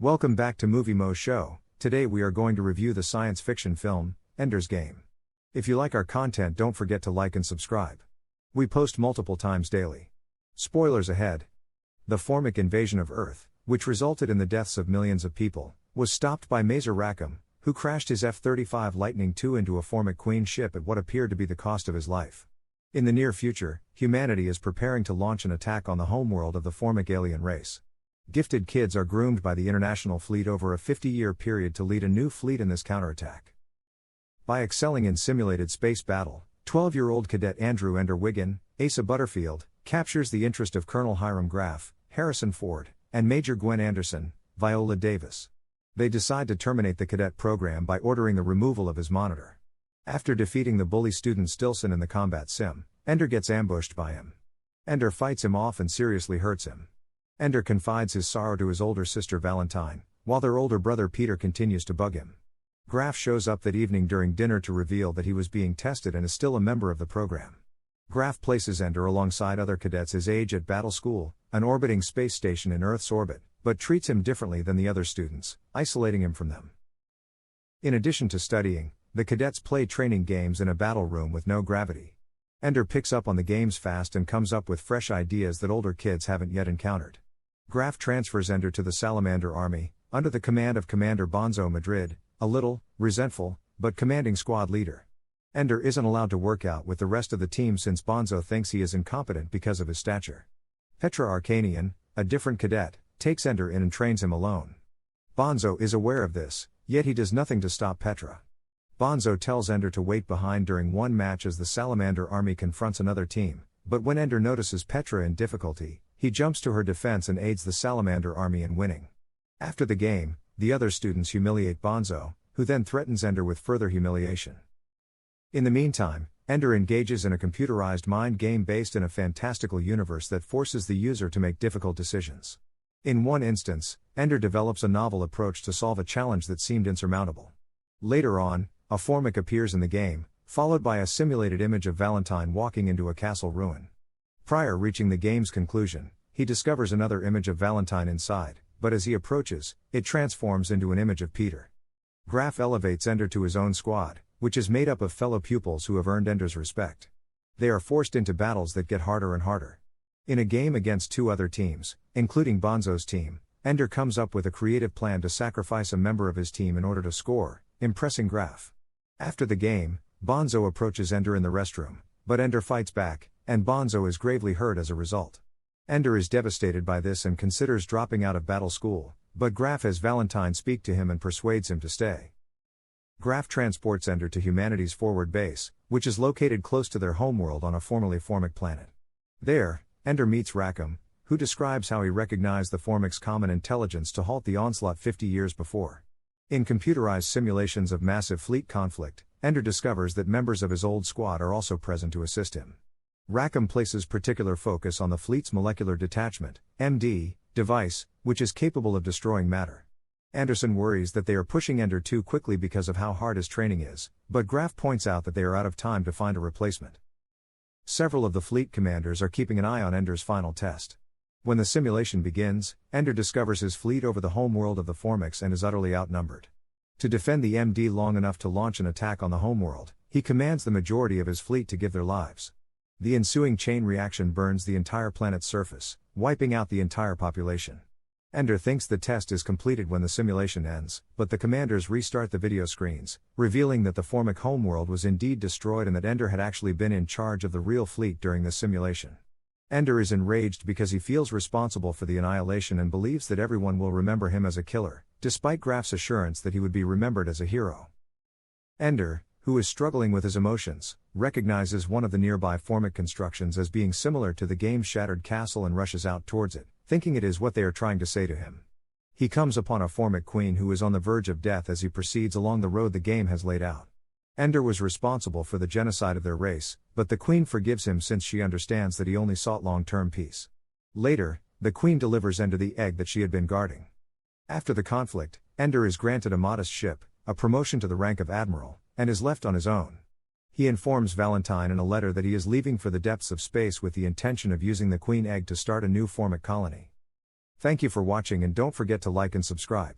Welcome back to Movie Moshow. Today we are going to review the science fiction film, Ender's Game. If you like our content, don't forget to like and subscribe. We post multiple times daily. Spoilers ahead. The Formic invasion of Earth, which resulted in the deaths of millions of people, was stopped by Mazer Rackham, who crashed his F-35 Lightning II into a Formic Queen ship at what appeared to be the cost of his life. In the near future, humanity is preparing to launch an attack on the homeworld of the Formic alien race. Gifted kids are groomed by the International Fleet over a 50-year period to lead a new fleet in this counterattack. By excelling in simulated space battle, 12-year-old cadet Andrew Ender Wiggin, Asa Butterfield, captures the interest of Colonel Hiram Graff, Harrison Ford, and Major Gwen Anderson, Viola Davis. They decide to terminate the cadet program by ordering the removal of his monitor. After defeating the bully student Stilson in the combat sim, Ender gets ambushed by him. Ender fights him off and seriously hurts him. Ender confides his sorrow to his older sister Valentine, while their older brother Peter continues to bug him. Graff shows up that evening during dinner to reveal that he was being tested and is still a member of the program. Graff places Ender alongside other cadets his age at Battle School, an orbiting space station in Earth's orbit, but treats him differently than the other students, isolating him from them. In addition to studying, the cadets play training games in a battle room with no gravity. Ender picks up on the games fast and comes up with fresh ideas that older kids haven't yet encountered. Graff transfers Ender to the Salamander Army, under the command of Commander Bonzo Madrid, a little, resentful, but commanding squad leader. Ender isn't allowed to work out with the rest of the team since Bonzo thinks he is incompetent because of his stature. Petra Arkanian, a different cadet, takes Ender in and trains him alone. Bonzo is aware of this, yet he does nothing to stop Petra. Bonzo tells Ender to wait behind during one match as the Salamander Army confronts another team, but when Ender notices Petra in difficulty, he jumps to her defense and aids the Salamander Army in winning. After the game, the other students humiliate Bonzo, who then threatens Ender with further humiliation. In the meantime, Ender engages in a computerized mind game based in a fantastical universe that forces the user to make difficult decisions. In one instance, Ender develops a novel approach to solve a challenge that seemed insurmountable. Later on, a Formic appears in the game, followed by a simulated image of Valentine walking into a castle ruin. Prior reaching the game's conclusion, he discovers another image of Valentine inside, but as he approaches, it transforms into an image of Peter. Graff elevates Ender to his own squad, which is made up of fellow pupils who have earned Ender's respect. They are forced into battles that get harder and harder. In a game against two other teams, including Bonzo's team, Ender comes up with a creative plan to sacrifice a member of his team in order to score, impressing Graff. After the game, Bonzo approaches Ender in the restroom, but Ender fights back, and Bonzo is gravely hurt as a result. Ender is devastated by this and considers dropping out of Battle School, but Graff has Valentine speak to him and persuades him to stay. Graff transports Ender to humanity's forward base, which is located close to their homeworld on a formerly Formic planet. There, Ender meets Rackham, who describes how he recognized the Formic's common intelligence to halt the onslaught 50 years before. In computerized simulations of massive fleet conflict, Ender discovers that members of his old squad are also present to assist him. Rackham places particular focus on the fleet's molecular detachment, MD, device, which is capable of destroying matter. Anderson worries that they are pushing Ender too quickly because of how hard his training is, but Graff points out that they are out of time to find a replacement. Several of the fleet commanders are keeping an eye on Ender's final test. When the simulation begins, Ender discovers his fleet over the homeworld of the Formics and is utterly outnumbered. To defend the MD long enough to launch an attack on the homeworld, he commands the majority of his fleet to give their lives. The ensuing chain reaction burns the entire planet's surface, wiping out the entire population. Ender thinks the test is completed when the simulation ends, but the commanders restart the video screens, revealing that the Formic homeworld was indeed destroyed and that Ender had actually been in charge of the real fleet during this simulation. Ender is enraged because he feels responsible for the annihilation and believes that everyone will remember him as a killer, despite Graff's assurance that he would be remembered as a hero. Ender, who is struggling with his emotions, recognizes one of the nearby Formic constructions as being similar to the game's shattered castle and rushes out towards it, thinking it is what they are trying to say to him. He comes upon a Formic queen who is on the verge of death as he proceeds along the road the game has laid out. Ender was responsible for the genocide of their race, but the queen forgives him since she understands that he only sought long-term peace. Later, the queen delivers Ender the egg that she had been guarding. After the conflict, Ender is granted a modest ship, a promotion to the rank of admiral, and is left on his own. He informs Valentine in a letter that he is leaving for the depths of space with the intention of using the queen egg to start a new Formic colony. Thank you for watching and don't forget to like and subscribe.